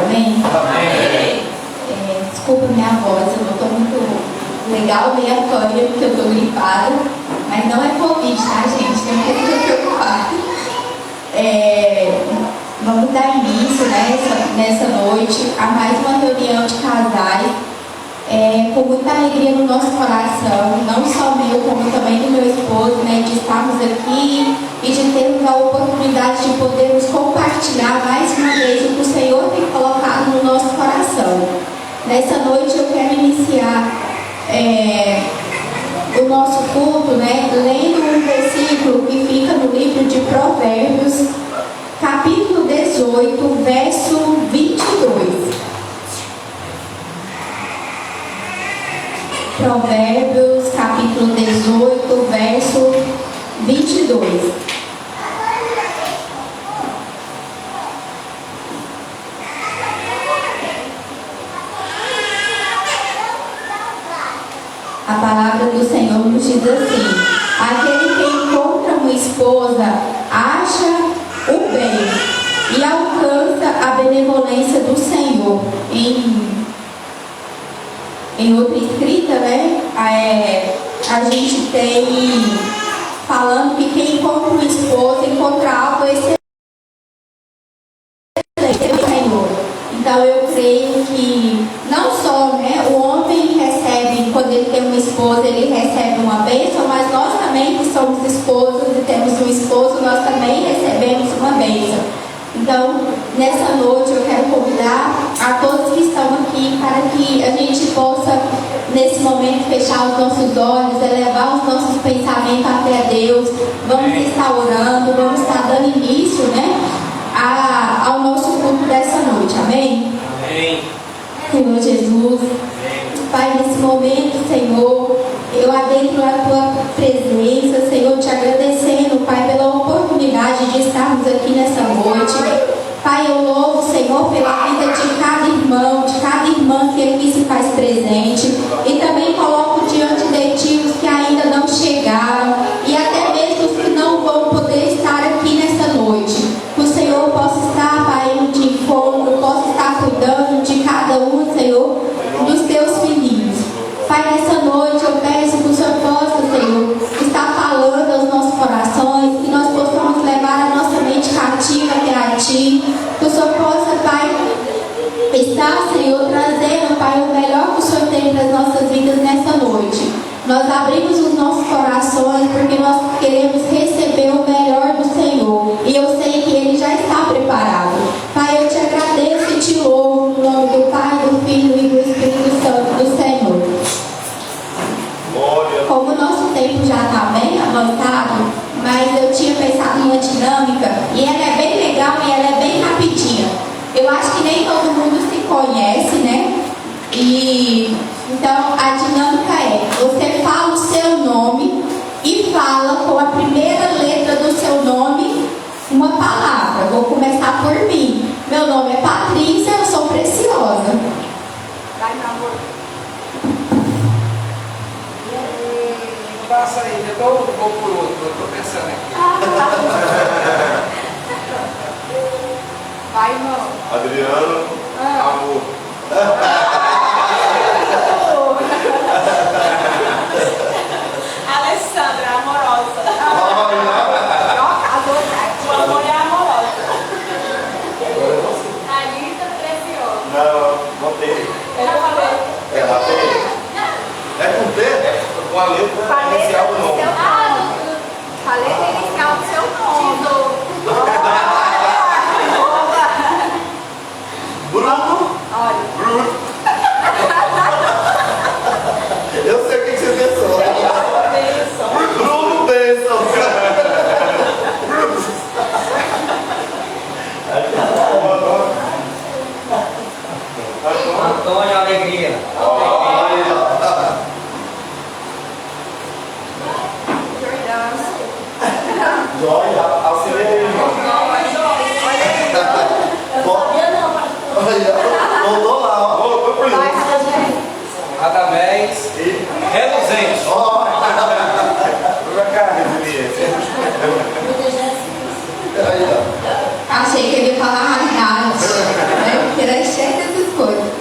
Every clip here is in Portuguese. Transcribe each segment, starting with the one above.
amém? Amém. Desculpa minha voz, eu não estou muito legal, meio afônica, porque eu estou gripada, mas não é Covid, tá, gente? Não é que eu estou preocupada. Vamos dar início, né, nessa noite a mais uma reunião de casais, com muita alegria no nosso coração, não só meu, como também do meu esposo, né, de estarmos aqui e de termos a oportunidade de podermos compartilhar mais uma vez o que o Senhor tem colocado no nosso coração. Nessa noite eu quero iniciar o nosso culto, né, lendo um versículo que fica no livro de Provérbios, capítulo 18, verso 22. Provérbios, capítulo 18, verso 22. A palavra do Senhor nos diz assim: aquele que encontra uma esposa acha o bem e alcança a benevolência do Senhor. Em outra escrita, né, a gente tem falando que quem encontra uma esposa encontra algo excelente do Senhor. Então eu creio que não só, né, o homem recebe, quando ele tem uma esposa, ele recebe uma bênção, mas nós também que somos esposos e temos um esposo, nós também recebemos uma bênção. Então, nessa noite eu quero convidar a todos que estão aqui para que a gente possa, nesse momento, fechar os nossos olhos, elevar os nossos pensamentos até Deus. Vamos estar orando, vamos estar dando início, né, ao nosso culto dessa noite. Amém? Amém. Senhor Jesus, Pai, nesse momento, Senhor, eu adentro a Tua presença, Senhor, te agradecendo, Pai, pela oportunidade de estarmos aqui nessa noite. Pai, eu louvo, Senhor, pela vida de cada irmão, de cada irmã que aqui se faz presente. E também coloco diante de Ti os que ainda não chegaram e até mesmo os que não vão poder estar aqui nessa noite. Que o Senhor possa estar, Pai, indo de encontro, possa estar cuidando de cada um, Senhor, dos Teus filhinhos. Pai, nessa noite eu peço que o Senhor possa, Senhor, estar falando aos nossos corações, que nós possamos levar a nossa mente cativa até a Ti, que o Senhor possa, Pai, estar, Senhor, trazendo, Pai, o melhor que o Senhor tem para as nossas vidas nessa noite. Nós abrimos os nossos corações porque nós queremos receber o melhor do Senhor, e eu sei que Ele já está preparado. Pai, eu te agradeço e te louvo no nome do Pai, do Filho e do Espírito Santo do Senhor. Como o nosso tempo já está bem avançado, mas eu tinha pensado numa dinâmica e ela é bem legal e ela é bem rapidinha. Eu acho que nem todo mundo se conhece, né? E então a dinâmica é: você fala o seu nome e fala com a primeira letra do seu nome uma palavra. Vou começar por mim. Meu nome é Patrícia, eu sou Preciosa. Vai, meu amor. Passa aí, eu vou por outro, eu estou pensando aqui. Vai, irmão. Adriano, amor. Alessandra, amorosa. O amor é amorosa. Thalita, Preciosa. Não tem. Já falei. Ela tem. É com T? Com a letra inicial do nome. A letra inicial do seu nome. Bruno. Olha. Bruno. Eu sei o que você pensou. Bruno Benção. Antônio.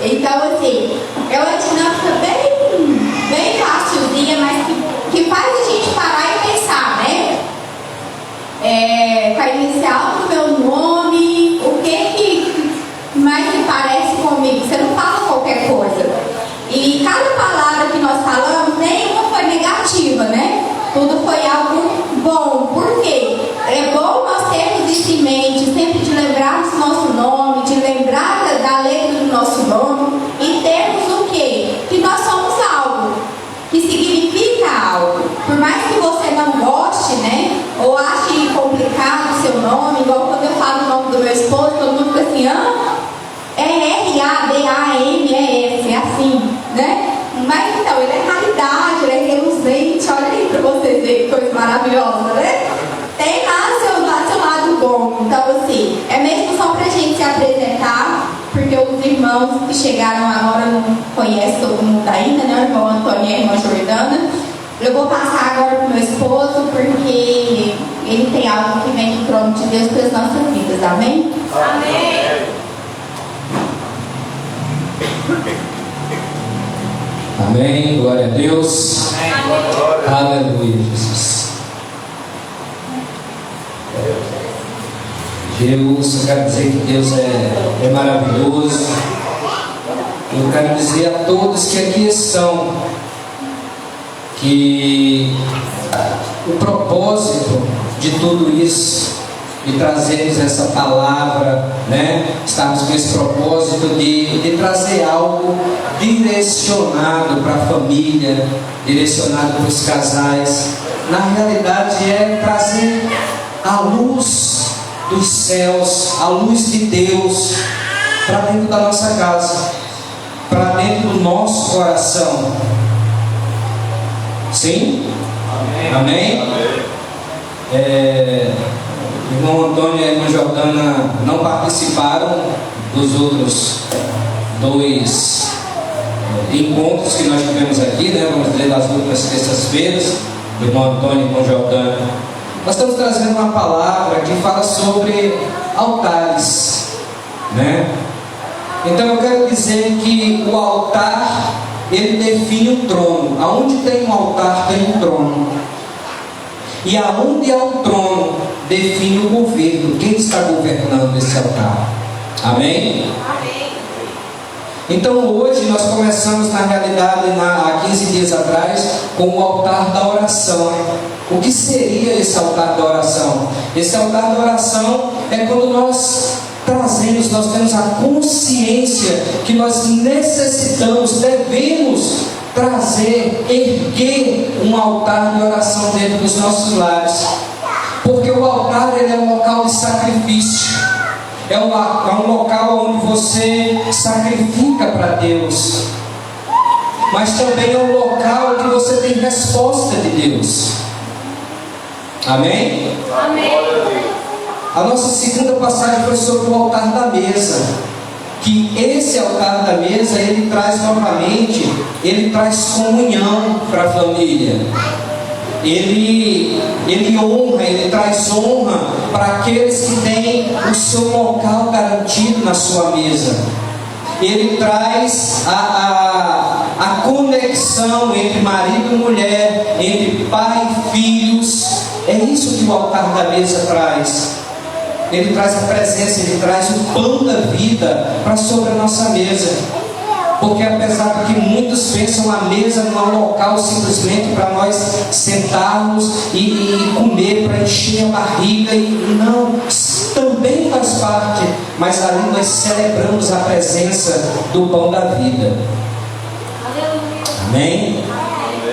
Então, assim, é uma dinâmica bem facilzinha, mas que faz a gente parar e pensar, né? Com a inicial do meu nome, o que mais se parece comigo? Você não fala qualquer coisa. E cada palavra que nós falamos, nenhuma foi negativa, né? Tudo foi algo bom. Por quê? É bom nós termos isso em mente, sempre de lembrarmos do nosso nome, de lembrar da letra do nosso nome e termos o quê? Que nós somos algo, que significa algo. Por mais que você não goste, né? Ou ache complicado o seu nome, igual quando eu falo o nome do meu esposo, todo mundo fica assim, é R-A-D-A-M-E-S, é assim, né? Mas então, ele é raridade, ele é reluzente, olha aí pra vocês verem que coisa maravilhosa, né? Tem lá seu lado bom. Então, assim, é mesmo só pra gente se apresentar, porque os irmãos que chegaram agora não conhecem todo mundo ainda, né? O irmão Antônio e a irmã Jordana. Eu vou passar agora pro meu esposo, porque ele tem algo que vem do trono de Deus para as nossas vidas, amém? Amém. Amém, glória a Deus. Aleluia, Jesus. Deus, eu quero dizer que Deus é maravilhoso. Eu quero dizer a todos que aqui estão que o propósito de tudo isso, de trazermos essa palavra, né? Estamos com esse propósito de trazer algo direcionado para a família, direcionado para os casais. Na realidade é trazer a luz dos céus, a luz de Deus para dentro da nossa casa, para dentro do nosso coração. Sim? Amém? Amém? Irmão Antônio e a irmã Jordana não participaram dos outros dois encontros que nós tivemos aqui, né? Vamos dizer, das últimas terças-feiras, irmão Antônio e irmão Jordana. Nós estamos trazendo uma palavra que fala sobre altares, né? Então eu quero dizer que o altar, ele define o trono. Aonde tem um altar, tem um trono. E aonde há um trono, define o governo. Quem está governando esse altar? Amém? Amém. Então hoje nós começamos na realidade há 15 dias atrás com o altar da oração. O que seria esse altar da oração? Esse altar da oração é quando nós temos a consciência que nós necessitamos, devemos trazer, erguer um altar de oração dentro dos nossos lares. Porque o altar, ele é um local de sacrifício. É um local onde você sacrifica para Deus. Mas também é um local que você tem resposta de Deus. Amém? Amém. A nossa segunda passagem foi sobre o altar da mesa. Que esse altar da mesa, ele traz novamente, ele traz comunhão para a família. Ele honra, ele traz honra para aqueles que têm o seu local garantido na sua mesa. Ele traz a conexão entre marido e mulher, entre pai e filhos. É isso que o altar da mesa traz. Ele traz a presença, ele traz o pão da vida para sobre a nossa mesa. Porque apesar de que muitos pensam a mesa não é um local simplesmente para nós sentarmos e comer, para encher a barriga, e não, também faz parte, mas ali nós celebramos a presença do pão da vida. Amém?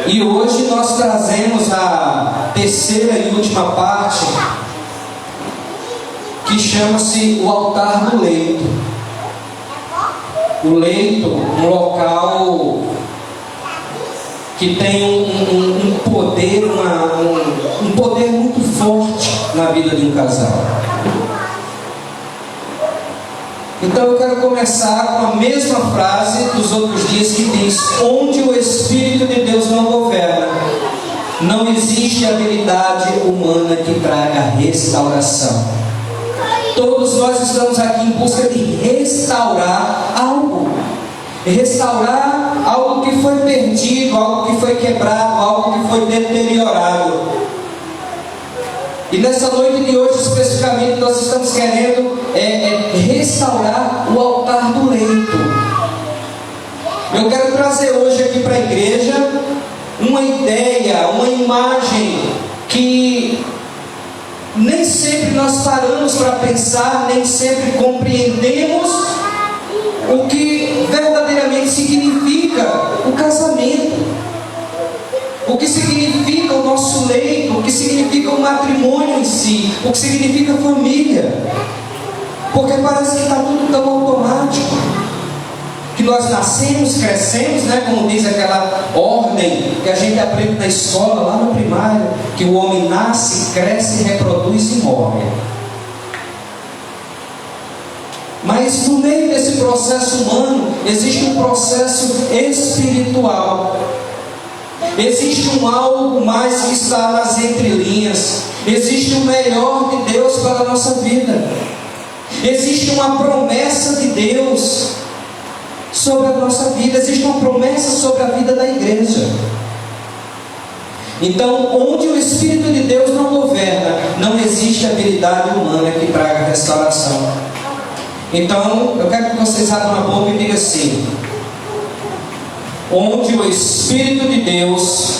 E hoje nós trazemos a terceira e última parte, que chama-se o altar do leito. O leito, um local que tem um poder, um poder muito forte na vida de um casal. Então eu quero começar com a mesma frase dos outros dias que diz: onde o Espírito de Deus não governa, não existe habilidade humana que traga restauração. Todos nós estamos aqui em busca de restaurar algo. restaurar algo que foi perdido, algo que foi quebrado, algo que foi deteriorado. E nessa noite de hoje, especificamente, nós estamos querendo restaurar o altar do leito. Eu quero trazer hoje aqui para a igreja uma ideia, uma imagem que nem sempre nós paramos para pensar, nem sempre compreendemos o que verdadeiramente significa o casamento, o que significa o nosso leito, o que significa o matrimônio em si, o que significa família, porque parece que está tudo tão automático, que nós nascemos, crescemos, né? Como diz aquela ordem que a gente aprende na escola, lá no primário, que o homem nasce, cresce, reproduz e morre. Mas no meio desse processo humano, existe um processo espiritual. Existe um algo mais que está nas entrelinhas. Existe o melhor de Deus para a nossa vida. Existe uma promessa de Deus sobre a nossa vida. Existe uma promessa sobre a vida da igreja. Então, onde o Espírito de Deus não governa, não existe habilidade humana que traga restauração. Então, eu quero que vocês abram a boca e digam assim: onde o Espírito de Deus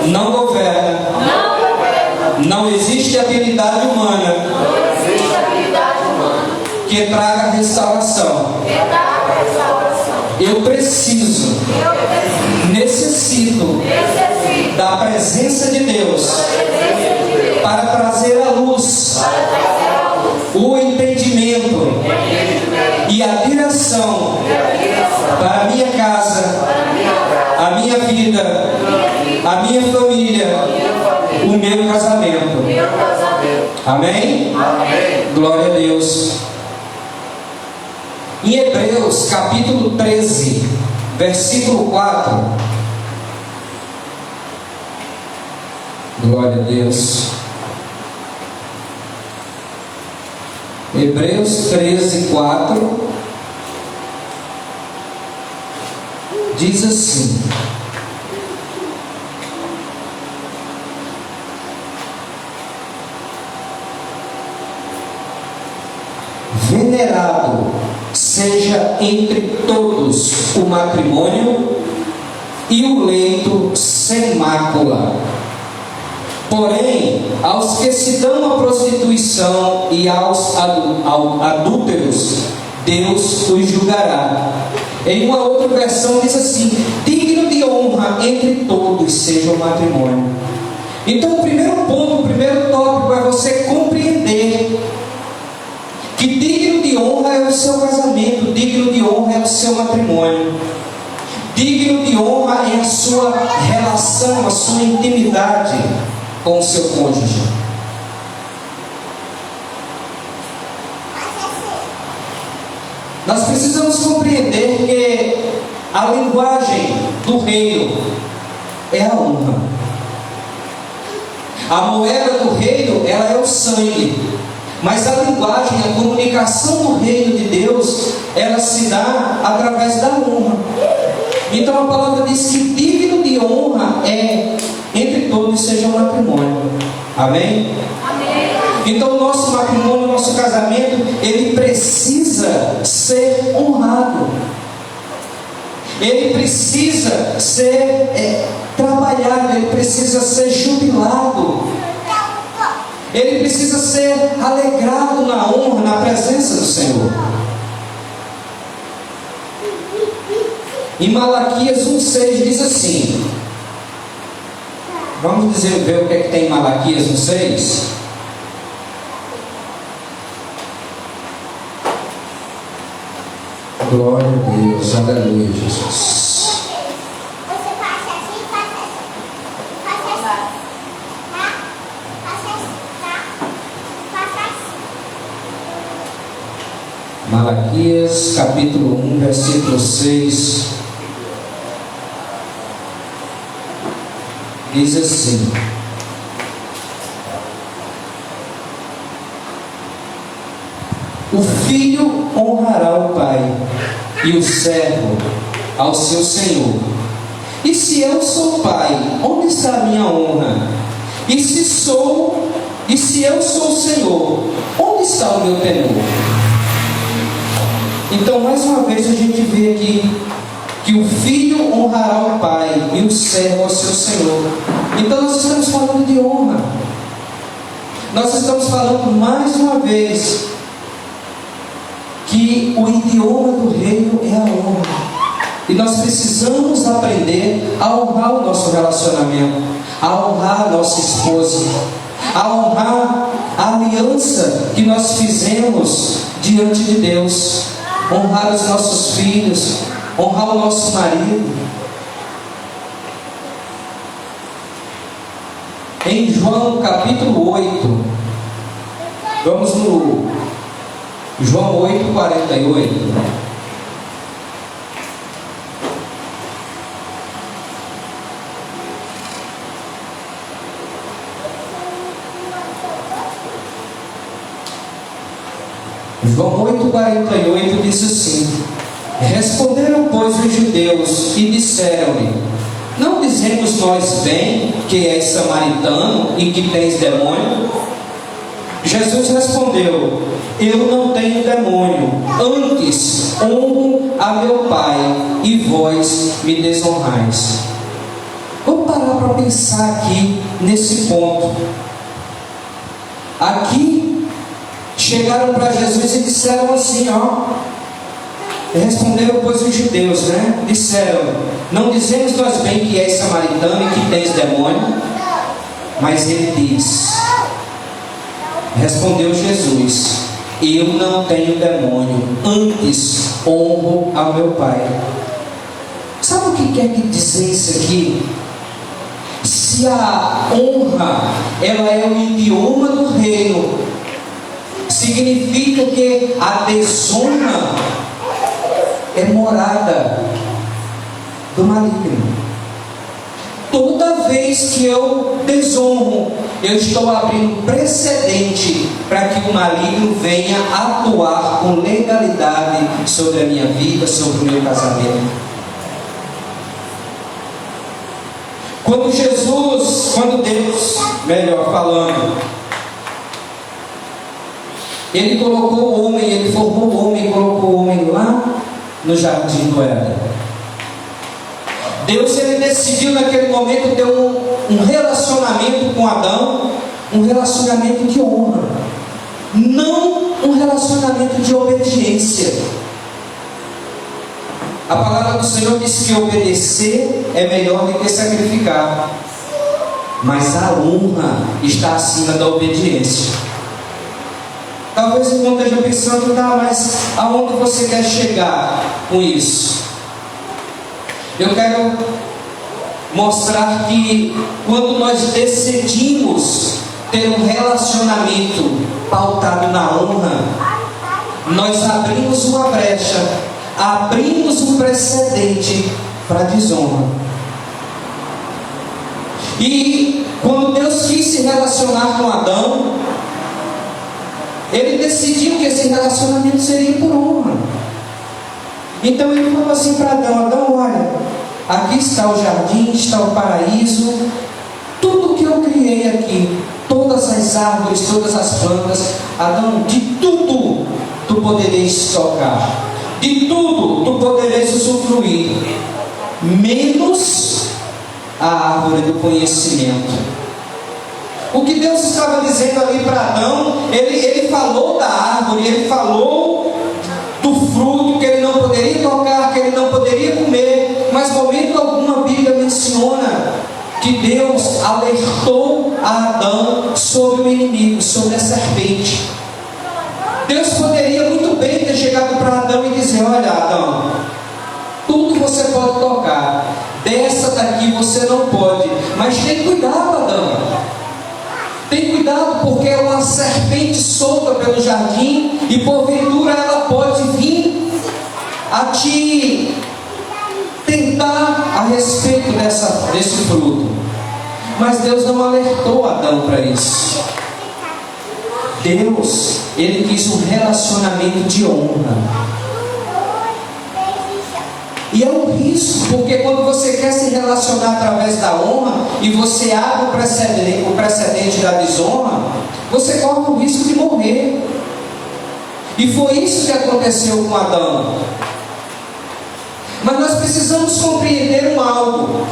não governa, não existe habilidade humana que traga restauração. Eu preciso, necessito da presença de Deus para trazer à luz o entendimento e a direção para a minha casa, a minha vida, a minha família, o meu casamento. Amém? Glória a Deus. Em Hebreus capítulo 13, versículo 4. Glória a Deus. Hebreus 13, 4 diz assim: venerado seja entre todos o matrimônio e o leito sem mácula. Porém, aos que se dão à prostituição e aos adúlteros, Deus os julgará. Em uma outra versão diz assim: digno de honra entre todos seja o matrimônio. Então, o primeiro ponto, o primeiro tópico é você compreender que digno de honra é o seu casamento, digno de honra é o seu matrimônio, digno de honra é a sua relação, a sua intimidade com o seu cônjuge. Nós precisamos compreender que a linguagem do reino é a honra. A moeda do reino, ela é o sangue. Mas a linguagem, a comunicação do reino de Deus, ela se dá através da honra. Então a palavra diz que digno de honra é entre todos seja um matrimônio. Amém? Amém. Então o nosso matrimônio, o nosso casamento, ele precisa ser honrado. Ele precisa ser trabalhado, ele precisa ser jubilado. Ele precisa ser alegrado na honra, na presença do Senhor. Em Malaquias 1,6 diz assim. Vamos ver o que é que tem em Malaquias 1,6. Glória a Deus, aleluia, Jesus. Malaquias capítulo 1, versículo 6 diz assim: o filho honrará o pai e o servo ao seu senhor. E se eu sou pai, onde está a minha honra? E se eu sou Senhor, onde está o meu temor? Então, mais uma vez, a gente vê aqui que o filho honrará o pai e o servo ao seu senhor. Então, nós estamos falando de honra. Nós estamos falando mais uma vez que o idioma do reino é a honra. E nós precisamos aprender a honrar o nosso relacionamento, a honrar a nossa esposa, a honrar a aliança que nós fizemos diante de Deus, honrar os nossos filhos, honrar o nosso marido. Em João capítulo 8, vamos no João 8:48. João 8:48 diz assim: responderam, pois, os judeus e disseram-lhe: não dizemos nós bem que és samaritano e que tens demônio? Jesus respondeu: eu não tenho demônio, antes honro a meu Pai e vós me desonrais. Vamos parar para pensar aqui nesse ponto. Aqui chegaram para Jesus e disseram assim, responderam, pois, os judeus, disseram: não dizemos nós bem que és samaritano e que tens demônio? Mas ele diz, respondeu Jesus: eu não tenho demônio, antes honro ao meu Pai. Sabe o que quer dizer isso aqui? Se a honra, ela é o idioma do reino, significa que a desonra é morada do maligno. Toda vez que eu desonro, eu estou abrindo precedente para que o maligno venha atuar com legalidade sobre a minha vida, sobre o meu casamento. Quando Deus, melhor falando, Ele colocou o homem, Ele formou o homem e colocou o homem lá no jardim do Éden. Deus, Ele decidiu naquele momento ter um relacionamento com Adão, um relacionamento de honra, não um relacionamento de obediência. A palavra do Senhor diz que obedecer é melhor do que sacrificar, mas a honra está acima da obediência. Talvez o irmão esteja pensando, mas aonde você quer chegar com isso? Eu quero mostrar que quando nós decidimos ter um relacionamento pautado na honra, nós abrimos uma brecha, abrimos um precedente para a desonra. E quando Deus quis se relacionar com Adão, Ele decidiu que esse relacionamento seria por honra. Então Ele falou assim para Adão: Adão, olha, aqui está o jardim, está o paraíso, tudo que eu criei aqui, todas as árvores, todas as plantas. Adão, de tudo tu poderes tocar, de tudo tu poderes usufruir, menos a árvore do conhecimento. O que Deus estava dizendo ali para Adão, ele falou da árvore, Ele falou do fruto que ele não poderia tocar, que ele não poderia comer, mas momento algum a Bíblia menciona que Deus alertou a Adão sobre o inimigo, sobre a serpente. Deus poderia muito bem ter chegado para Adão e dizer: olha, Adão, tudo você pode tocar, dessa daqui você não pode, mas tem cuidado, Adão. Tem cuidado, porque é uma serpente solta pelo jardim e porventura ela pode vir a te tentar a respeito desse fruto. Mas Deus não alertou Adão para isso. Deus, Ele quis um relacionamento de honra. E é um risco, porque quando você quer se relacionar através da honra e você abre o precedente da desonra, você corre o risco de morrer. E foi isso que aconteceu com Adão. Mas nós precisamos compreender algo,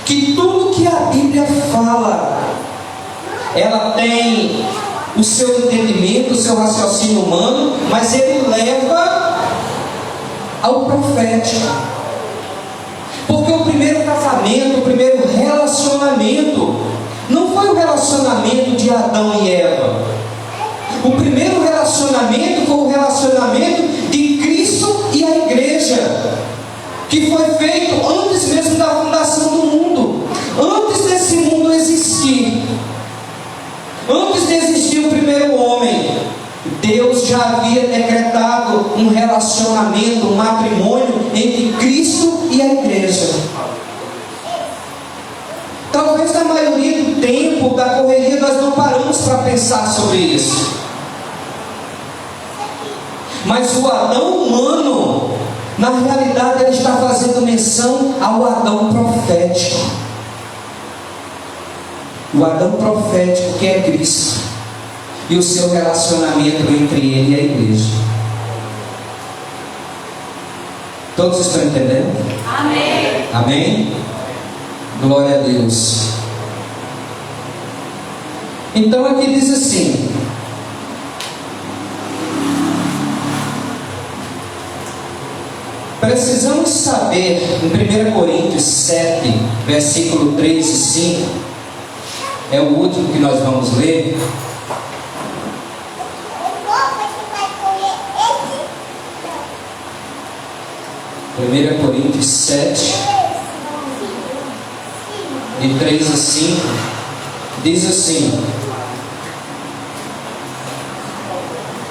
que tudo que a Bíblia fala, ela tem o seu entendimento, o seu raciocínio humano, mas ele leva ao profético. Porque o primeiro casamento, o primeiro relacionamento, não foi o relacionamento de Adão e Eva. O primeiro relacionamento foi o relacionamento de Cristo e a igreja, que foi feito antes mesmo da fundação do mundo, antes desse mundo existir, antes de existir o primeiro homem. Deus já havia decretado um relacionamento, um matrimônio entre Cristo e a igreja. Talvez na maioria do tempo, da correria, nós não paramos para pensar sobre isso. Mas o Adão humano, na realidade, ele está fazendo menção ao Adão profético. O Adão profético que é Cristo. E o seu relacionamento entre ele e a igreja. Todos estão entendendo? Amém. Amém? Glória a Deus. Então aqui diz assim: precisamos saber, em 1 Coríntios 7, versículo 3 e 5, é o último que nós vamos ler. 1 Coríntios 7, de 3 a 5, diz assim: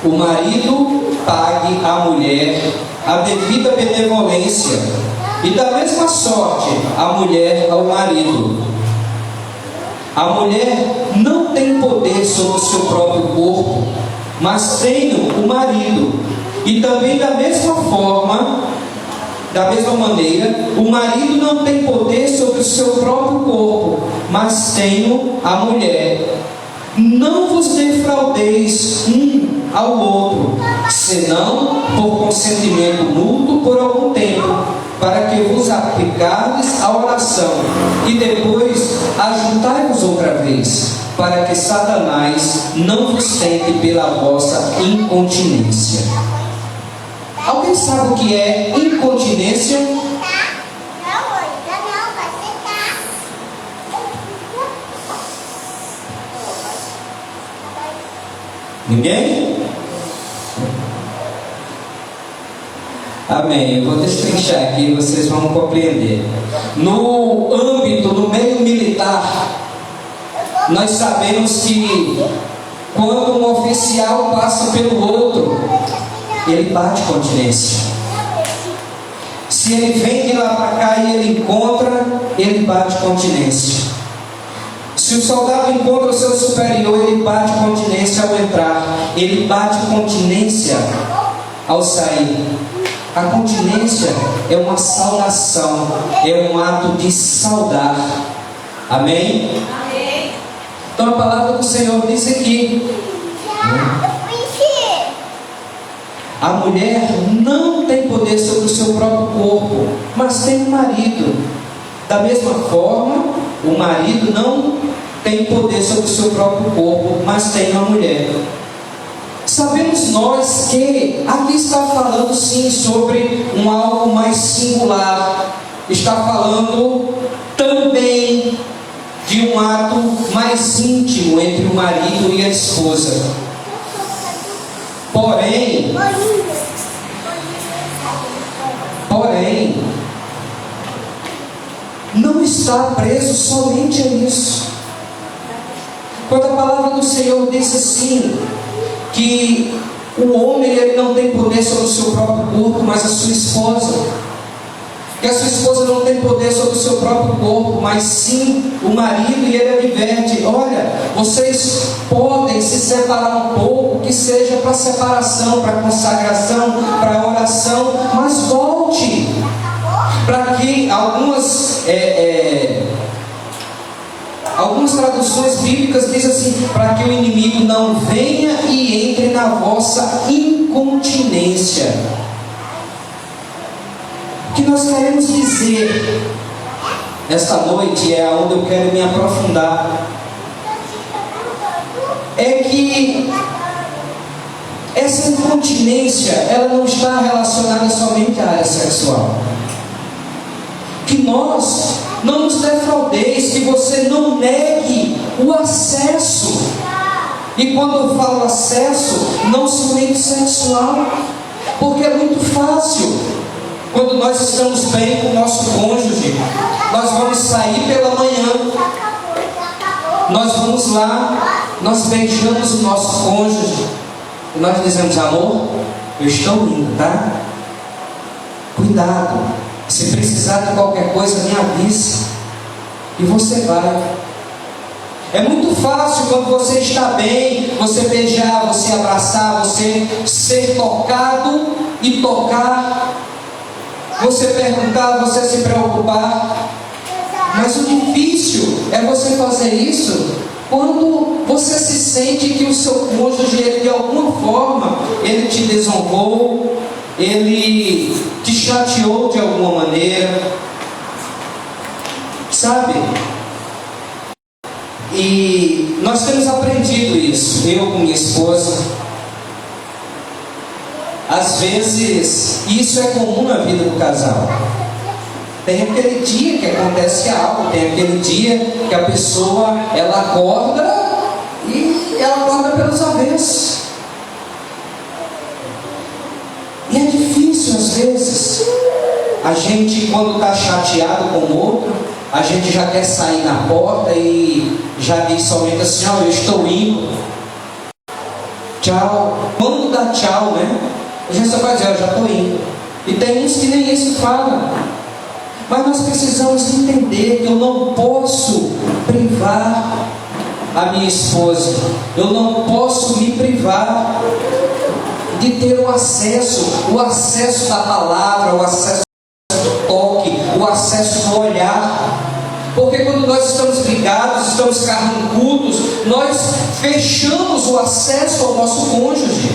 o marido pague à mulher a devida benevolência, e da mesma sorte a mulher ao marido. A mulher não tem poder sobre o seu próprio corpo, mas tem o marido. E também da mesma maneira, o marido não tem poder sobre o seu próprio corpo, mas tem a mulher. Não vos defraudeis um ao outro, senão por consentimento mútuo por algum tempo, para que vos aplicardes à oração, e depois ajuntai-vos outra vez, para que Satanás não vos tente pela vossa incontinência. Alguém sabe o que é incontinência? Ninguém? Amém. Eu vou destrinchar aqui e vocês vão compreender. No âmbito, no meio militar, nós sabemos que quando um oficial passa pelo outro, ele bate continência. Se ele vem de lá para cá e ele encontra, ele bate continência. Se o soldado encontra o seu superior, ele bate continência ao entrar, ele bate continência ao sair. A continência é uma saudação, é um ato de saudar. Amém? Amém. Então a palavra do Senhor diz aqui: a mulher não tem poder sobre o seu próprio corpo, mas tem um marido. Da mesma forma, o marido não tem poder sobre o seu próprio corpo, mas tem uma mulher. Sabemos nós que aqui está falando sim sobre um algo mais singular. Está falando também de um ato mais íntimo entre o marido e a esposa. Porém, não está preso somente a isso. Quando a palavra do Senhor diz assim, que o homem ele não tem poder sobre o seu próprio corpo, mas a sua esposa. Que a sua esposa não tem poder sobre o seu próprio corpo, mas sim o marido, e ele adverte: olha, vocês podem se separar um pouco, que seja para separação, para consagração, para oração, mas volte. bíblicas diz assim: para que o inimigo não venha e entre na vossa incontinência. O que nós queremos dizer esta noite, é onde eu quero me aprofundar, é que essa incontinência, ela não está relacionada somente à área sexual. Que nós não nos defraudeis, que você não negue o acesso. E quando eu falo acesso, não somente sexual, porque é muito fácil. Quando nós estamos bem com o nosso cônjuge, nós vamos sair pela manhã, nós vamos lá, nós beijamos o nosso cônjuge, e nós dizemos: amor, eu estou indo, tá? Cuidado, se precisar de qualquer coisa, me avise, e você vai. É muito fácil quando você está bem, você beijar, você abraçar, você ser tocado e tocar, você perguntar, você se preocupar. Mas o difícil é você fazer isso quando você se sente que o seu cônjuge, ele, de alguma forma, ele te desonrou, ele te chateou de alguma maneira, sabe? E nós temos aprendido isso, eu com minha esposa. Às vezes, isso é comum na vida do casal. Tem aquele dia que acontece algo, tem aquele dia que a pessoa, ela acorda e ela acorda pelos avessos. E é difícil às vezes. A gente, quando está chateado com o outro, a gente já quer sair na porta e já diz somente assim: ó, eu estou indo. Tchau. Quando dá tchau, né? A gente só vai dizer: eu já estou indo. E tem uns que nem isso falam. Mas nós precisamos entender que eu não posso privar a minha esposa, eu não posso me privar de ter o acesso da palavra, o acesso do toque, o acesso do olhar. Porque quando nós estamos ligados, estamos carrancudos, nós fechamos o acesso ao nosso cônjuge.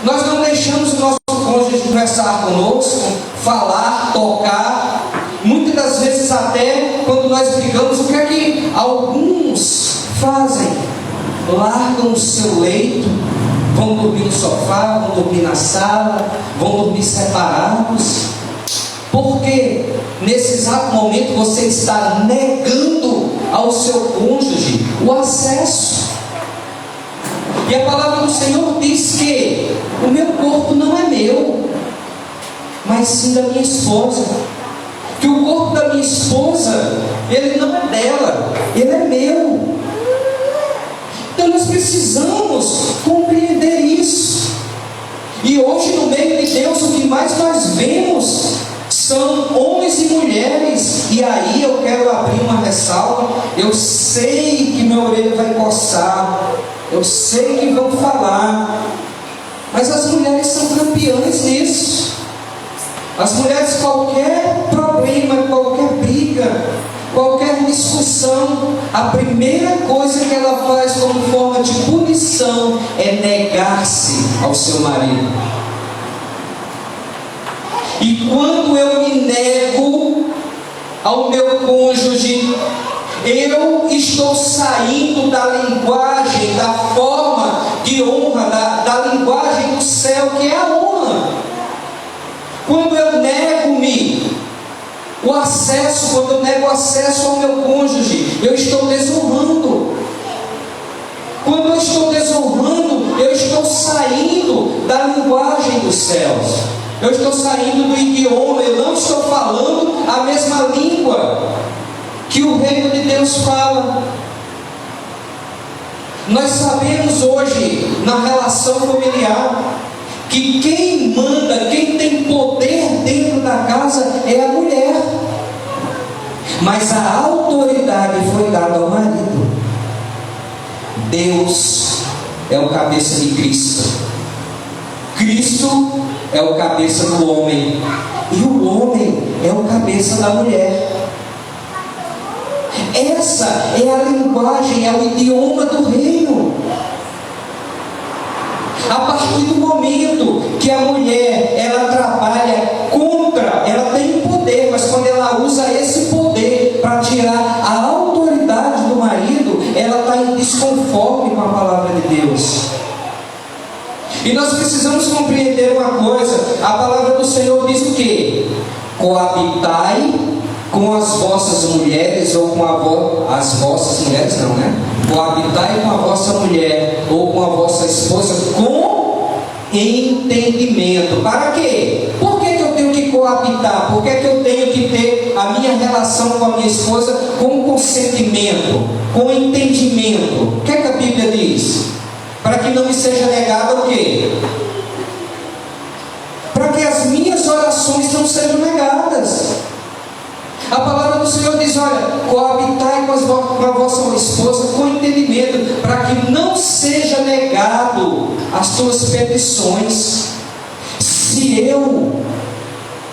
Nós não deixamos o nosso cônjuge conversar conosco, falar, tocar. Muitas das vezes, até quando nós brigamos, o que é que alguns fazem? Largam o seu leito, vão dormir no sofá, vão dormir na sala, vão dormir separados. Porque nesse exato momento você está negando ao seu cônjuge o acesso. E a palavra do Senhor diz que o meu corpo não é meu, mas sim da minha esposa. Que o corpo da minha esposa, ele não é dela, ele é meu. Então nós precisamos compreender isso. E hoje, no meio de Deus, o que mais nós vemos são homens e mulheres. E aí eu quero abrir uma ressalva. Eu sei que minha orelha vai coçar, eu sei que vão falar, mas as mulheres são campeãs nisso. As mulheres, qualquer problema, qualquer briga, qualquer discussão, a primeira coisa que ela faz como forma de punição é negar-se ao seu marido. E quando eu me nego ao meu cônjuge, eu estou saindo da linguagem, da forma de honra, da linguagem do céu, que é a honra. Quando eu nego-me o acesso, quando eu nego o acesso ao meu cônjuge, eu estou desonrando. Quando eu estou desonrando, eu estou saindo da linguagem dos céus. Eu estou saindo do idioma, eu não estou falando a mesma língua que o reino de Deus fala. Nós sabemos hoje, na relação familiar, que quem manda, quem tem poder dentro da casa é a mulher. Mas a autoridade foi dada ao marido. Deus é o cabeça de Cristo. Cristo é o cabeça do homem. E o homem é o cabeça da mulher. Essa é a linguagem, é o idioma do reino. A partir do momento que a mulher, ela trabalha contra, ela tem poder, mas quando ela usa esse poder para tirar a autoridade do marido, ela está em desconforme com a palavra de Deus. E nós precisamos compreender uma coisa: a palavra do Senhor diz o quê? Coabitai com as vossas mulheres, ou com as vossas mulheres não, né? Coabitai com a vossa mulher, ou com a vossa esposa, com entendimento. Para quê? Por que eu tenho que coabitar? Por que eu tenho que ter a minha relação com a minha esposa com consentimento, com entendimento? O que a Bíblia diz? Para que não me seja negado o quê? Para que as minhas orações não sejam negadas. A palavra do Senhor diz: olha, coabitai com a vossa esposa com entendimento, para que não seja negado as tuas petições. Se eu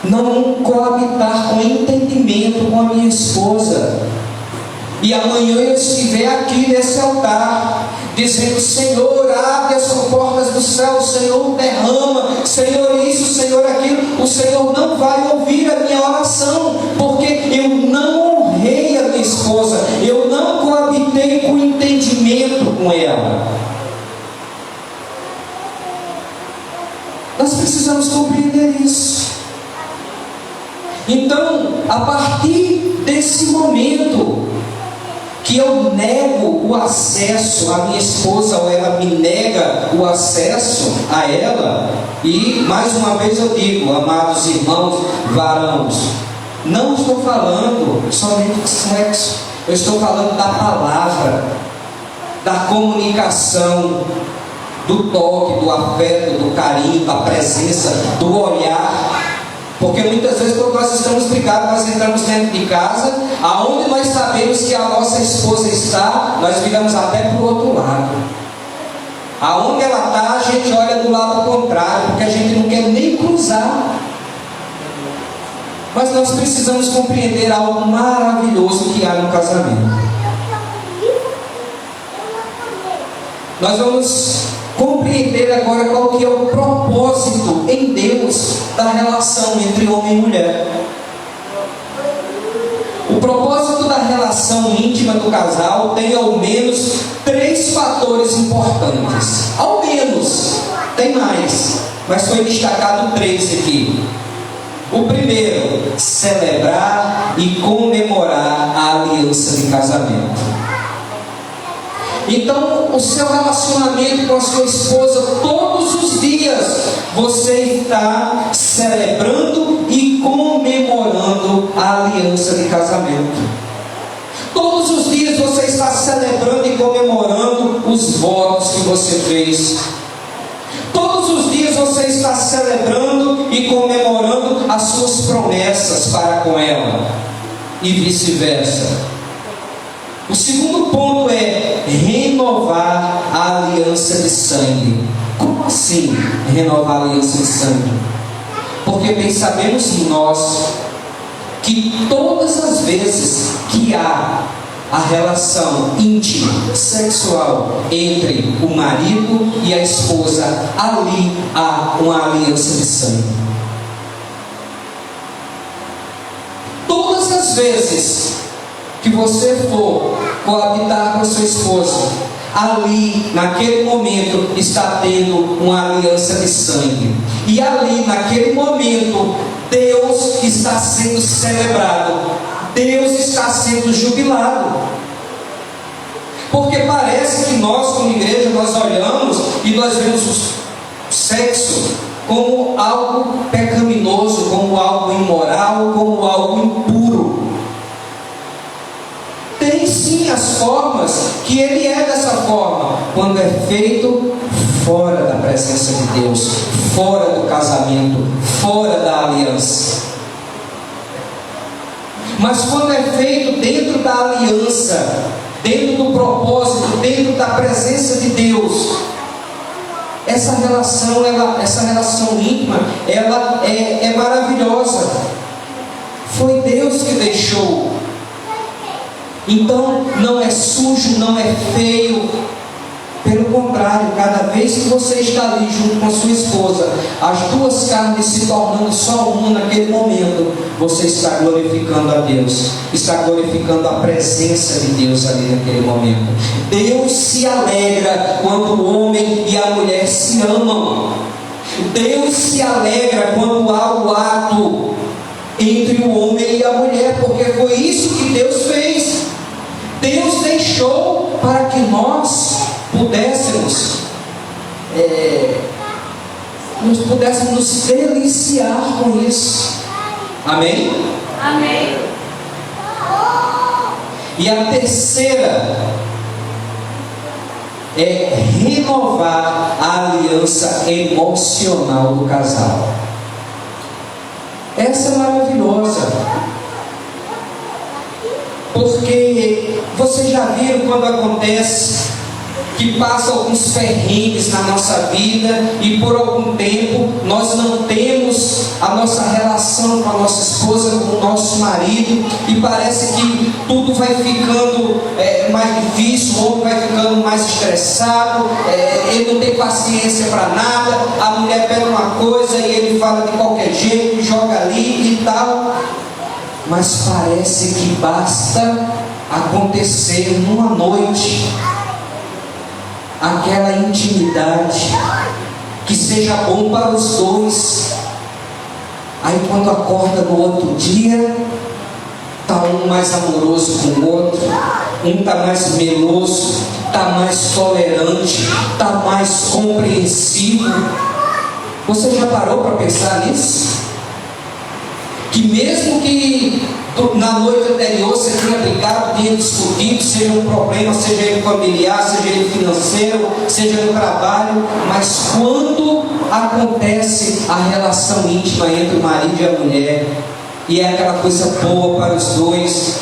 não coabitar com entendimento com a minha esposa, e amanhã eu estiver aqui nesse altar, dizendo: Senhor, abre as portas do céu, Senhor, derrama, Senhor isso, Senhor aquilo, o Senhor não vai ouvir a minha oração, porque eu não honrei a minha esposa, eu não coabitei com entendimento com ela. Nós precisamos compreender isso. Então, a partir desse momento que eu nego o acesso à minha esposa, ou ela me nega o acesso a ela, e mais uma vez eu digo, amados irmãos varãos, não estou falando somente de sexo, eu estou falando da palavra, da comunicação, do toque, do afeto, do carinho, da presença, do olhar. Porque muitas vezes, quando nós estamos brigados, nós entramos dentro de casa, aonde nós sabemos que a nossa esposa está, nós viramos até para o outro lado. Aonde ela está, a gente olha do lado contrário, porque a gente não quer nem cruzar. Mas nós precisamos compreender algo maravilhoso que há no casamento. Nós vamos compreender agora qual que é o propósito em Deus da relação entre homem e mulher. O propósito da relação íntima do casal tem ao menos 3 fatores importantes. Ao menos, tem mais, mas foi destacado 3 aqui. O primeiro, celebrar e comemorar a aliança de casamento. Então, o seu relacionamento com a sua esposa, todos os dias, você está celebrando e comemorando a aliança de casamento. Todos os dias você está celebrando e comemorando os votos que você fez. Todos os dias você está celebrando e comemorando as suas promessas para com ela, e vice-versa. O segundo ponto é renovar a aliança de sangue. Como assim renovar a aliança de sangue? Porque bem sabemos nós que todas as vezes que há a relação íntima, sexual entre o marido e a esposa, ali há uma aliança de sangue. Todas as vezes que você for coabitar com a sua esposa, ali, naquele momento, está tendo uma aliança de sangue. E ali, naquele momento, Deus está sendo celebrado. Deus está sendo jubilado. Porque parece que nós, como igreja, nós olhamos e nós vemos o sexo como algo pecaminoso, como algo imoral, como algo impuro. Tem sim as formas que ele é dessa forma, quando é feito fora da presença de Deus, fora do casamento, fora da aliança. Mas quando é feito dentro da aliança, dentro do propósito, dentro da presença de Deus, essa relação íntima, ela é maravilhosa. Foi Deus que deixou Então, não é sujo, não é feio. Pelo contrário, cada vez que você está ali junto com a sua esposa, as duas carnes se tornando só uma naquele momento, você está glorificando a Deus, está glorificando a presença de Deus ali naquele momento. Deus se alegra quando o homem e a mulher se amam. Deus se alegra quando há o ato entre o homem e a mulher, porque foi isso que Deus fez. Deus deixou para que nós pudéssemos nos deliciar com isso. Amém? Amém. E a terceira é renovar a aliança emocional do casal. Essa é maravilhosa, porque vocês já viram quando acontece que passa alguns perrengues na nossa vida e por algum tempo nós não temos a nossa relação com a nossa esposa, com o nosso marido, e parece que tudo vai ficando mais difícil, o homem vai ficando mais estressado, ele não tem paciência para nada, a mulher pega uma coisa e ele fala de qualquer jeito, joga ali e tal. Mas parece que basta acontecer numa noite aquela intimidade que seja bom para os dois. Aí quando acorda no outro dia, está um mais amoroso com o outro, um está mais meloso, está mais tolerante, está mais compreensivo. Você já parou para pensar nisso? Que mesmo que na noite anterior você tenha brigado, tenha discutido, seja um problema, seja ele familiar, seja ele financeiro, seja no trabalho, mas quando acontece a relação íntima entre o marido e a mulher, e é aquela coisa boa para os dois,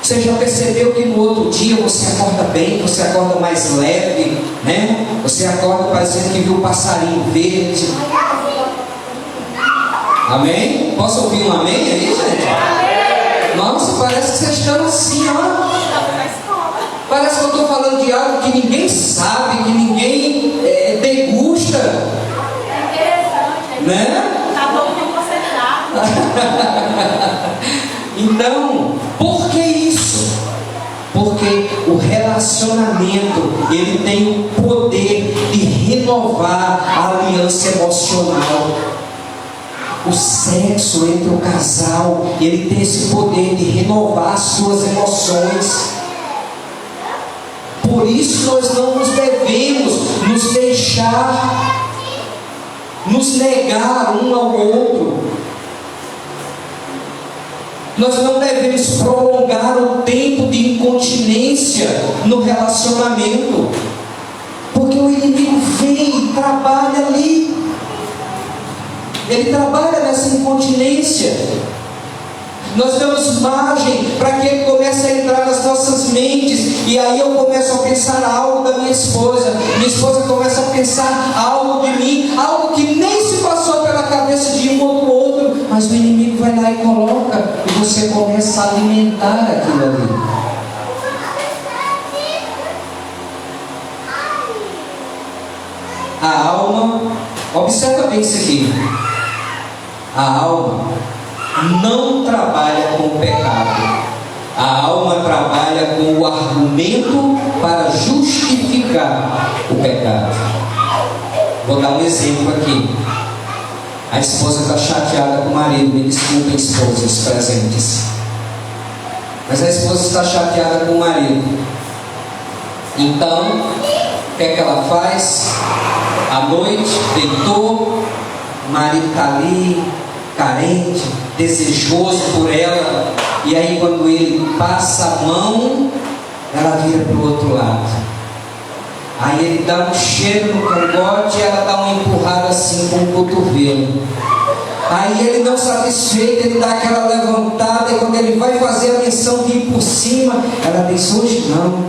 você já percebeu que no outro dia você acorda bem, você acorda mais leve, né? Você acorda parecendo que viu um passarinho verde. Amém? Posso ouvir um amém aí, gente? Amém. Nossa, parece que vocês estão assim, ó. Parece que eu estou falando de algo que ninguém sabe, que ninguém degusta. É interessante, né? Tá bom que você tá. Então, por que isso? Porque o relacionamento, ele tem o poder de renovar a aliança emocional. O sexo entre o casal, ele tem esse poder de renovar as suas emoções. Por isso nós não nos devemos nos deixar, nos negar um ao outro. Nós não devemos prolongar o tempo de incontinência no relacionamento, porque o inimigo vem e trabalha ali. Ele trabalha nessa incontinência. Nós damos margem para que ele comece a entrar nas nossas mentes. E aí eu começo a pensar algo da minha esposa começa a pensar algo de mim, algo que nem se passou pela cabeça de um ou do outro, mas o inimigo vai lá e coloca, e você começa a alimentar aquilo ali. A alma, observa bem isso aqui. A alma não trabalha com o pecado. A alma trabalha com o argumento para justificar o pecado. Vou dar um exemplo aqui. A esposa está chateada com o marido. Me desculpem, esposas presentes. Mas a esposa está chateada com o marido. Então, o que é que ela faz? À noite, deitou, o marido está ali, carente, desejoso por ela, e aí quando ele passa a mão, ela vira para o outro lado. Aí ele dá um cheiro no cangote e ela dá uma empurrada assim com o cotovelo. Aí ele não satisfeito, ele dá aquela levantada, e quando ele vai fazer a menção de ir por cima, ela diz: hoje não,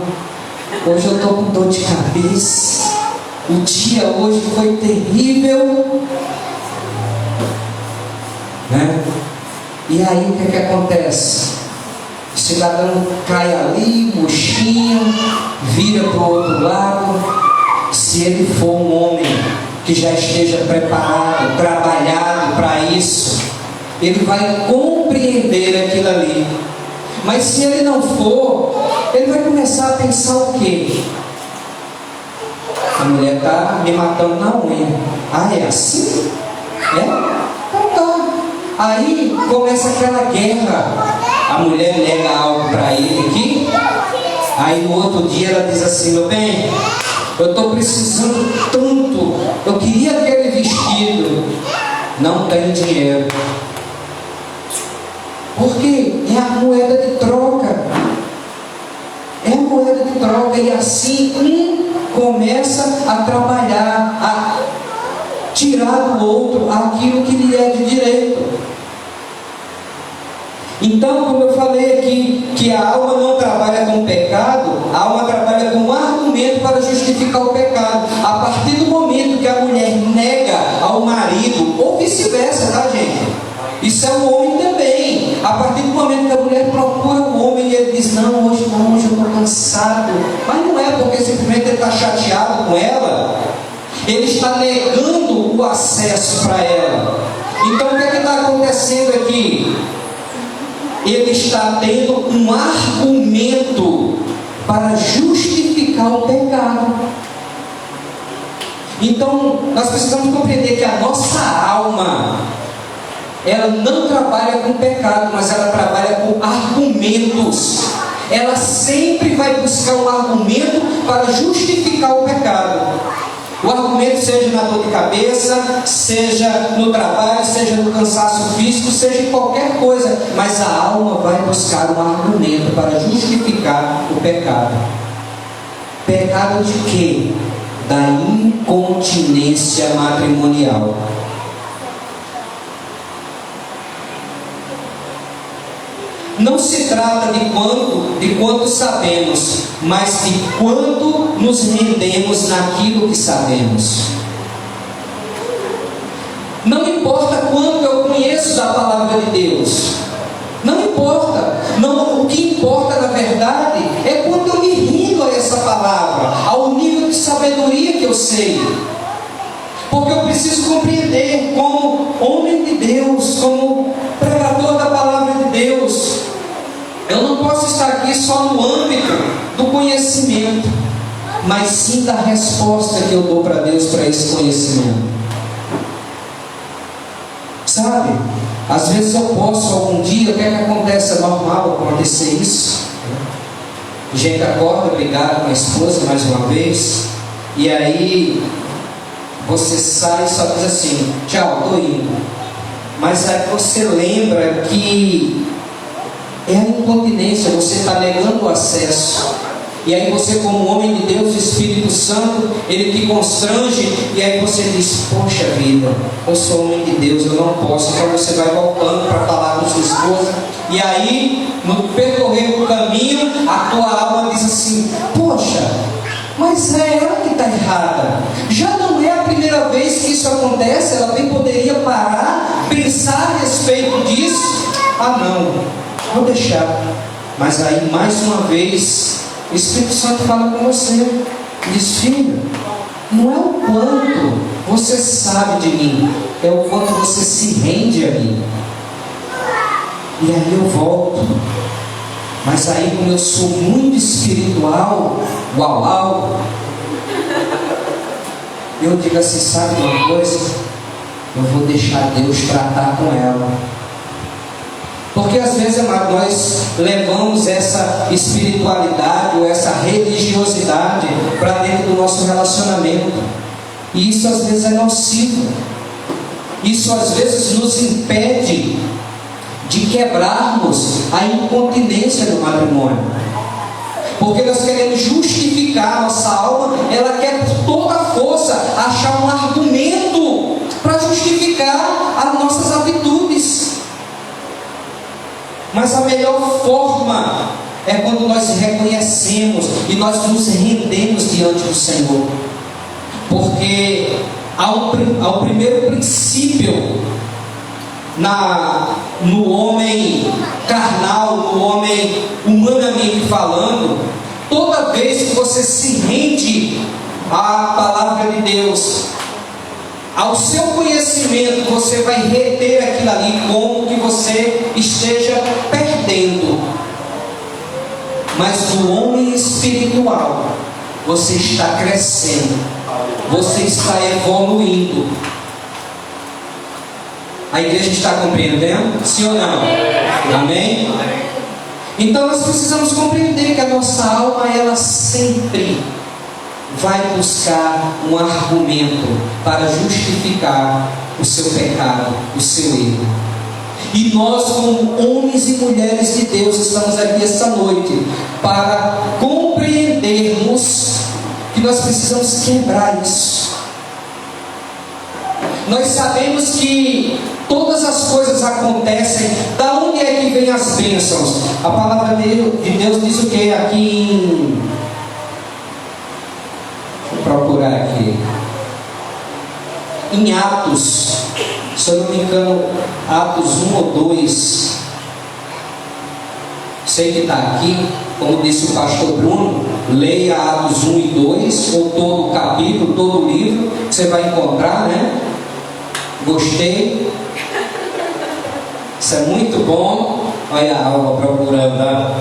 hoje eu estou com dor de cabeça, o dia hoje foi terrível. Né? E aí o que acontece? cidadão cai ali, murchinho, vira para o outro lado. Se ele for um homem que já esteja preparado, trabalhado para isso, ele vai compreender aquilo ali. Mas se ele não for, ele vai começar a pensar o quê? A mulher está me matando na unha. Ah, é assim? É? Então tá. Aí começa aquela guerra. A mulher nega algo para ele aqui. Aí no outro dia ela diz assim: meu bem, eu estou precisando tanto, eu queria aquele vestido, não tenho dinheiro. Porque é a moeda de troca. É a moeda de troca. E assim começa a trabalhar, a tirar do outro aquilo que lhe é de direito. Então, como eu falei aqui, que a alma não trabalha com o pecado, a alma trabalha com um argumento para justificar o pecado. A partir do momento que a mulher nega ao marido, ou vice-versa, tá, gente? Isso é o homem também. A partir do momento que a mulher procura o homem e ele diz: não, hoje eu estou cansado. Mas não é porque simplesmente ele está chateado com ela. Ele está negando o acesso para ela. Então o que está acontecendo aqui? Ele está tendo um argumento para justificar o pecado. Então nós precisamos compreender que a nossa alma, ela não trabalha com pecado, mas ela trabalha com argumentos. Ela sempre vai buscar um argumento para justificar o pecado. O argumento seja na dor de cabeça, seja no trabalho, seja no cansaço físico, seja em qualquer coisa, mas a alma vai buscar um argumento para justificar o pecado. Pecado de quê? Da incontinência matrimonial. Não se trata de quanto sabemos, mas de quanto nos rendemos naquilo que sabemos. Não importa quanto eu conheço da palavra de Deus, não importa. Não, o que importa na verdade é quanto eu me rendo a essa palavra, ao nível de sabedoria que eu sei. Porque eu preciso compreender, como homem de Deus, como pregador da palavra de Deus, eu não posso estar aqui só no âmbito do conhecimento, mas sim da resposta que eu dou para Deus para esse conhecimento. Sabe? Às vezes eu posso, algum dia, o que é que acontece? É normal acontecer isso. A gente acorda, brigado com a esposa mais uma vez, e aí você sai e só diz assim: tchau, estou indo. Mas aí você lembra que é a incontinência, você está negando o acesso. E aí você, como homem de Deus, o Espírito Santo, ele te constrange, e aí você diz: poxa vida, eu sou homem de Deus, eu não posso. Então você vai voltando para falar com sua esposa, e aí, no percorrer do caminho, a tua alma diz assim: poxa, mas é ela que está errada. Já não é a primeira vez que isso acontece. Ela bem poderia parar, pensar a respeito disso. Ah não, vou deixar. Mas aí mais uma vez o Espírito Santo fala com você, diz: filho, não é o quanto você sabe de mim, é o quanto você se rende a mim. E aí eu volto. Mas aí, como eu sou muito espiritual, uau, eu digo assim: sabe uma coisa? Eu vou deixar Deus tratar com ela. Porque às vezes, amado, nós levamos essa espiritualidade ou essa religiosidade para dentro do nosso relacionamento. E isso às vezes é nocivo. Isso às vezes nos impede de quebrarmos a incontinência do matrimônio. Porque nós queremos justificar a nossa alma, ela quer por toda a força achar um argumento para justificar as nossas atitudes. Mas a melhor forma é quando nós reconhecemos e nós nos rendemos diante do Senhor. Porque ao primeiro princípio no homem carnal, no homem humanamente falando, toda vez que você se rende à palavra de Deus, ao seu conhecimento, você vai reter aquilo ali como que você esteja perdendo. Mas no homem espiritual, você está crescendo, você está evoluindo. A igreja está compreendendo? Sim ou não? Amém? Então nós precisamos compreender que a nossa alma, ela sempre vai buscar um argumento para justificar o seu pecado, o seu erro. E nós, como homens e mulheres de Deus, estamos aqui esta noite para compreendermos que nós precisamos quebrar isso. Nós sabemos que todas as coisas acontecem. Da onde é que vem as bênçãos? A palavra de Deus diz o que aqui em... Vou procurar aqui. Em Atos, se eu não me engano, Atos 1 ou 2. Sei que está aqui, como disse o pastor Bruno, leia Atos 1 e 2, ou todo o capítulo, todo o livro, você vai encontrar, né? Gostei. Isso é muito bom. Olha a Alva procurando, né?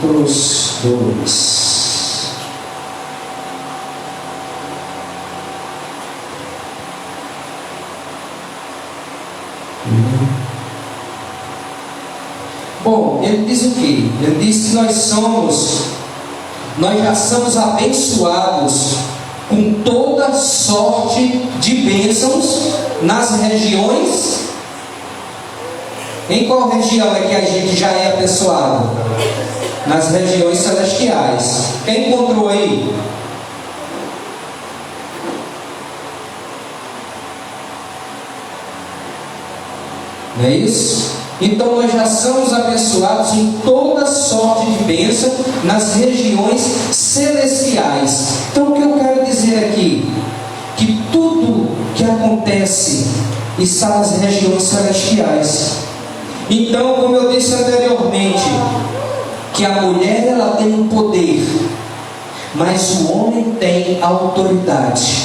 Atos 2. Bom, ele diz o que? Ele diz que nós já somos abençoados com toda sorte de bênçãos nas regiões. Em qual região é que a gente já é abençoado? Nas regiões celestiais. Quem encontrou aí? Não é isso? Então nós já somos abençoados em toda sorte de bênção nas regiões celestiais. Então o que eu quero dizer aqui? Que tudo que acontece está nas regiões celestiais. Então, como eu disse anteriormente, que a mulher ela tem um poder, mas o homem tem autoridade.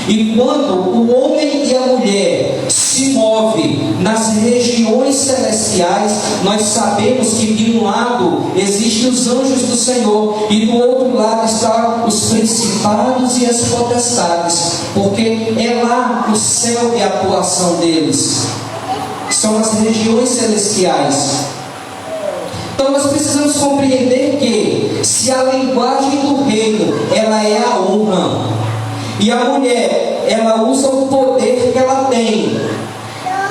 E quando o homem e a mulher se movem nas regiões celestiais, nós sabemos que de um lado existem os anjos do Senhor e do outro lado estão os principados e as potestades, porque é lá o céu de atuação deles, são as regiões celestiais. Então nós precisamos compreender que se a linguagem do reino ela é a honra, e a mulher ela usa o poder que ela tem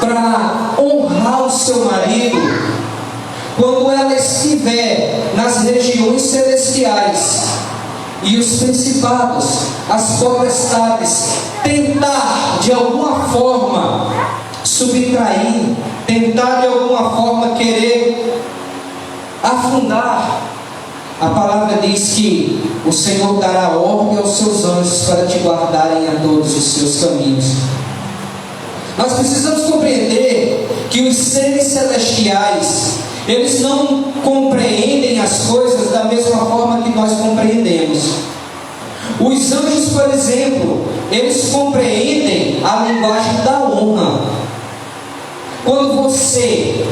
para honrar o seu marido, quando ela estiver nas regiões celestiais e os principados, as potestades tentar de alguma forma subtrair, tentar de alguma forma querer afundar, a palavra diz que o Senhor dará ordem aos seus anjos para te guardarem a todos os seus caminhos. Nós precisamos compreender que os seres celestiais, eles não compreendem as coisas da mesma forma que nós compreendemos. Os anjos, por exemplo, eles compreendem a linguagem da honra. Quando você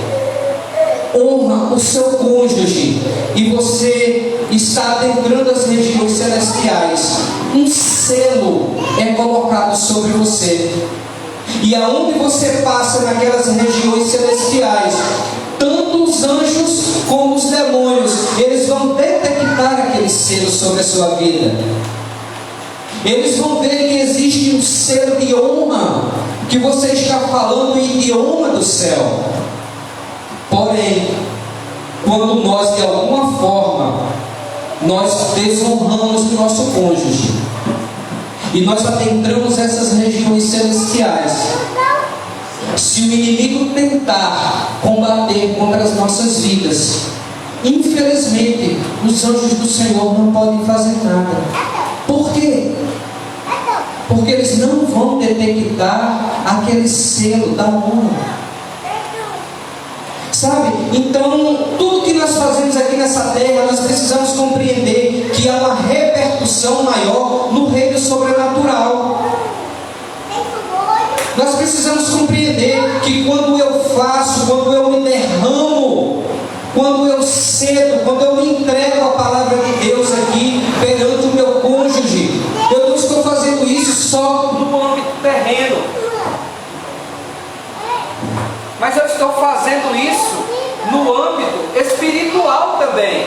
honra o seu cônjuge e você está adentrando as regiões celestiais, um selo é colocado sobre você, e aonde você passa naquelas regiões celestiais, tanto os anjos como os demônios, eles vão detectar aquele selo sobre a sua vida. Eles vão ver que existe um selo de honra, que você está falando o idioma do céu. Porém, quando nós de alguma forma nós desonramos o nosso cônjuge e nós adentramos essas regiões celestiais, se o inimigo tentar combater contra as nossas vidas, infelizmente, os anjos do Senhor não podem fazer nada. Por quê? Porque eles não vão detectar aquele selo da honra. Sabe? Então, tudo que nós fazemos aqui nessa terra, nós precisamos compreender que há uma repercussão maior no reino sobrenatural. Nós precisamos compreender que quando eu faço, quando eu me derramo, quando eu cedo, quando eu me entrego à palavra de Deus aqui perante o meu cônjuge, eu não estou fazendo isso só no âmbito terreno, mas eu estou fazendo isso no âmbito espiritual também.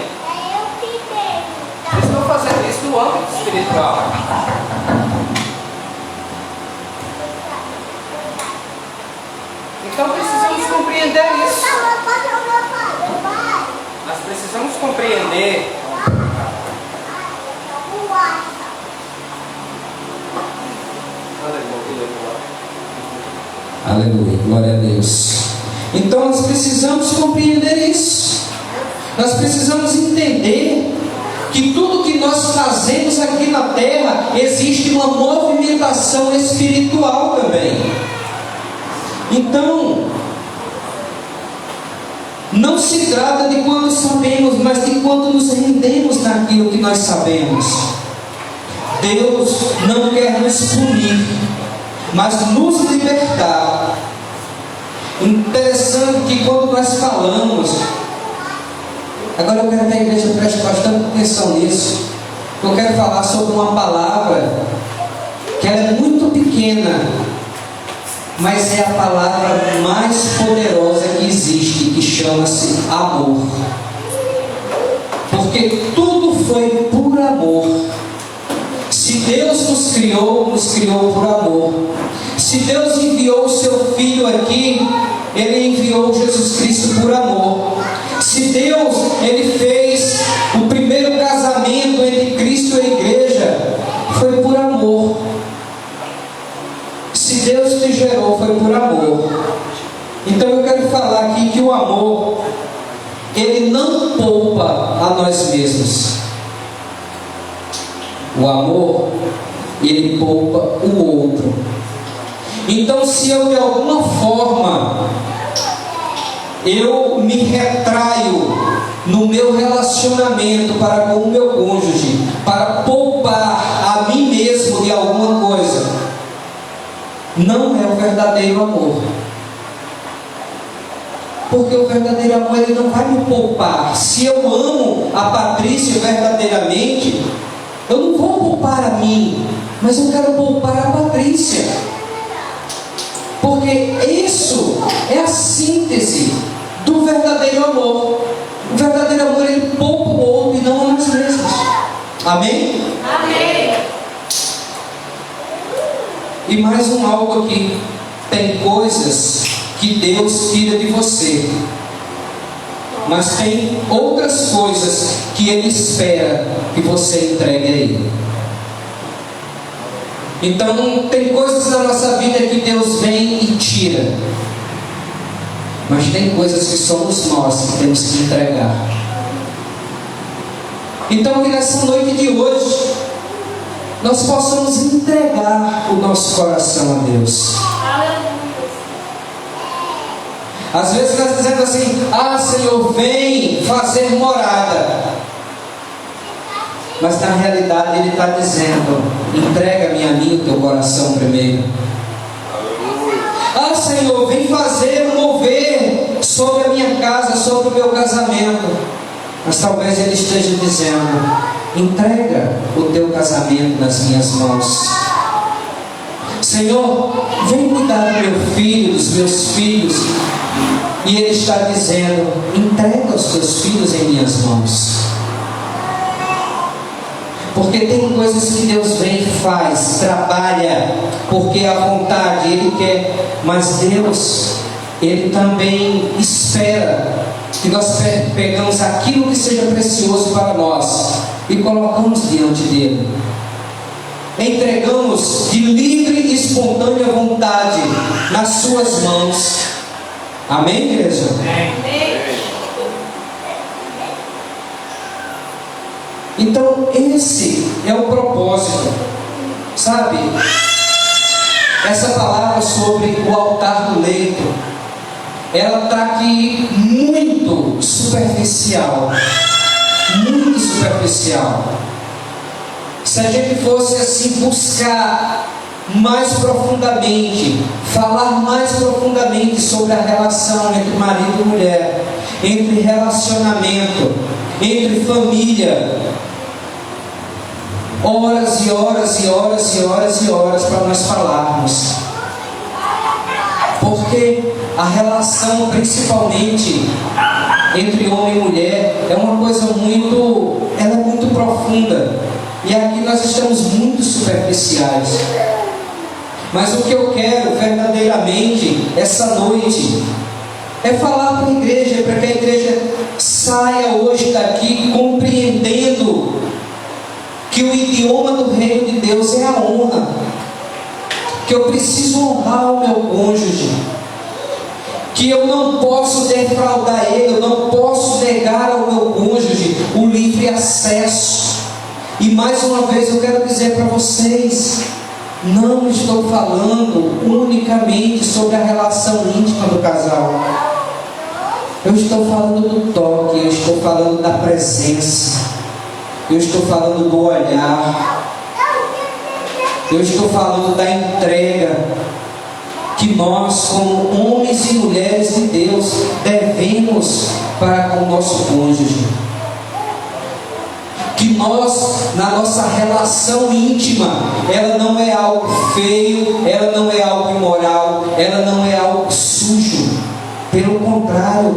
Eu estou fazendo isso no âmbito espiritual. Então precisamos compreender isso. Nós precisamos compreender aleluia, glória a Deus. Então nós precisamos compreender isso. Nós precisamos entender que tudo que nós fazemos aqui na terra, existe uma movimentação espiritual também. Então, não se trata de quando sabemos, mas de quando nos rendemos naquilo que nós sabemos. Deus não quer nos punir, mas nos libertar. Interessante que quando nós falamos, agora eu quero que a igreja preste bastante atenção nisso. Eu quero falar sobre uma palavra que ela é muito pequena, mas é a palavra mais poderosa que existe, que chama-se amor. Porque tudo foi por amor. Se Deus nos criou por amor. Se Deus enviou o seu Filho aqui, Ele enviou Jesus Cristo por amor. Se Deus, Ele fez o primeiro casamento entre Cristo e a igreja, foi por amor. Se Deus te gerou, foi por amor. Então eu quero falar aqui que o amor, ele não poupa a nós mesmos. O amor, ele poupa o outro. Então, se eu de alguma forma eu me retraio no meu relacionamento para com o meu cônjuge, para poupar a mim mesmo de alguma coisa, não é o verdadeiro amor. Porque o verdadeiro amor, ele não vai me poupar. Se eu amo a Patrícia verdadeiramente, eu não vou poupar a mim, mas eu quero poupar a Patrícia. Porque isso é a síntese do verdadeiro amor. O verdadeiro amor, ele poupa o outro e não a nós mesmos. Amém? Amém. E mais um algo aqui. Tem coisas que Deus tira de você, mas tem outras coisas que Ele espera que você entregue a Ele. Então tem coisas na nossa vida que Deus vem e tira, mas tem coisas que somos nós que temos que entregar. Então que nessa noite de hoje nós possamos entregar o nosso coração a Deus. Às vezes nós dizemos assim: ah, Senhor, vem fazer morada. Mas na realidade Ele está dizendo: entrega-me a mim o teu coração primeiro. Ah, Senhor, vem fazer um mover sobre a minha casa, sobre o meu casamento. Mas talvez Ele esteja dizendo: entrega o teu casamento nas minhas mãos. Senhor, vem cuidar do meu filho, dos meus filhos. E Ele está dizendo: entrega os teus filhos em minhas mãos. Porque tem coisas que Deus vem e faz, trabalha, porque é a vontade, Ele quer. Mas Deus, Ele também espera que nós pegamos aquilo que seja precioso para nós e colocamos diante dEle. Entregamos de livre e espontânea vontade nas suas mãos. Amém, igreja? Amém. Então esse é o propósito, sabe? Essa palavra sobre o altar do leito, ela está aqui muito superficial. Muito superficial. Se a gente fosse assim buscar mais profundamente, falar mais profundamente sobre a relação entre marido e mulher, entre relacionamento, entre família, horas e horas e horas e horas e horas para nós falarmos. Porque a relação, principalmente entre homem e mulher, é uma coisa ela é muito profunda. E aqui nós estamos muito superficiais. Mas o que eu quero verdadeiramente essa noite é falar para a igreja, para que a igreja saia hoje daqui compreendendo que o idioma do reino de Deus é a honra, que eu preciso honrar o meu cônjuge, que eu não posso defraudar ele, eu não posso negar ao meu cônjuge o livre acesso. E mais uma vez eu quero dizer para vocês, não estou falando unicamente sobre a relação íntima do casal. Eu estou falando do toque, eu estou falando da presença, eu estou falando do olhar, eu estou falando da entrega que nós, como homens e mulheres de Deus, devemos para com o nosso cônjuge. Que nós, na nossa relação íntima, ela não é algo feio, ela não é algo imoral, ela não é algo sujo. Pelo contrário,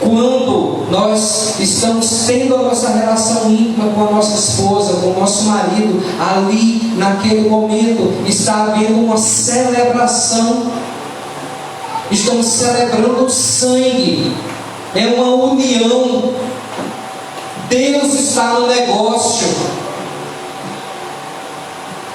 quando nós estamos tendo a nossa relação íntima com a nossa esposa, com o nosso marido, ali naquele momento está havendo uma celebração. Estamos celebrando o sangue, é uma união. Deus está no negócio.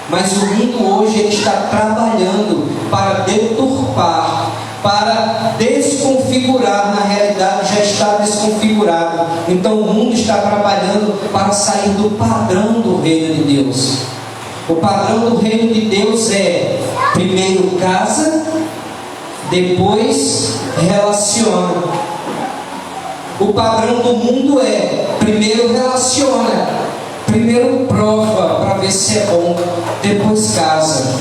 Mas o mundo hoje ele está trabalhando para deturpar, para desconfigurar. Na realidade já está desconfigurado. Então o mundo está trabalhando para sair do padrão do reino de Deus. O padrão do reino de Deus é: primeiro casa, depois relaciona. O padrão do mundo é: primeiro relaciona, primeiro prova para ver se é bom, depois casa.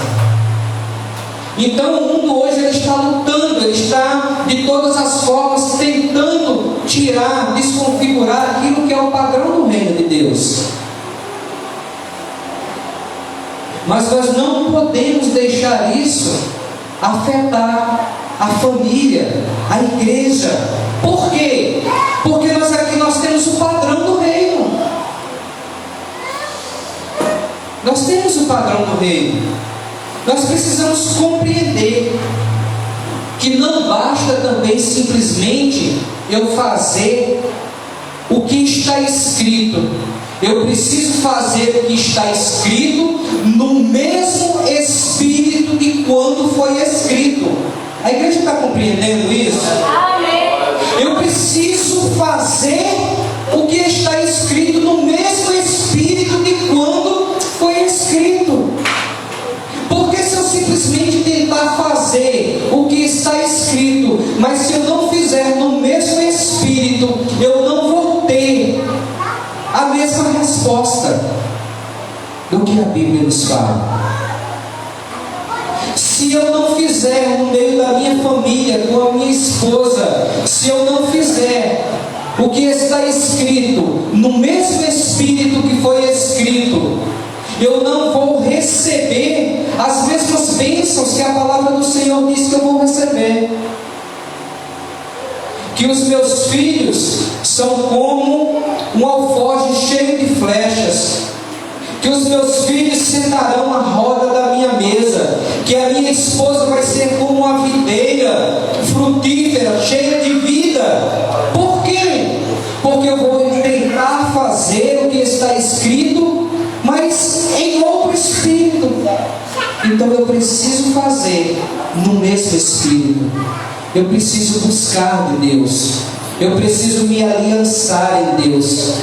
Então o mundo hoje ele está lutando, ele está de todas as formas tentando tirar, desconfigurar aquilo que é o padrão do reino de Deus. Mas nós não podemos deixar isso afetar a família, a igreja. Por quê? Porque nós temos o padrão do reino. Nós temos o padrão do reino. Nós precisamos compreender que não basta também simplesmente eu fazer o que está escrito. Eu preciso fazer o que está escrito no mesmo espírito de quando foi escrito. A igreja está compreendendo isso? Amém. Eu preciso fazer o que está escrito no mesmo espírito de quando foi escrito. Porque se eu simplesmente tentar fazer o que está escrito, mas se eu não fizer no mesmo espírito, eu não vou ter a mesma resposta do que a Bíblia nos fala. Se eu não fizer no meio da minha família, com a minha esposa, se eu não fizer o que está escrito no mesmo espírito que foi escrito, eu não vou receber as mesmas bênçãos que a palavra do Senhor diz que eu vou receber. Que os meus filhos são como um alforje cheio de flechas. Que os meus filhos sentarão à roda da minha mesa. Que a minha esposa vai ser como uma videira frutífera, cheia de vida. Por quê? Porque eu vou tentar fazer o que está escrito, mas em outro espírito. Então eu preciso fazer no mesmo espírito. Eu preciso buscar de Deus. Eu preciso me aliançar em Deus.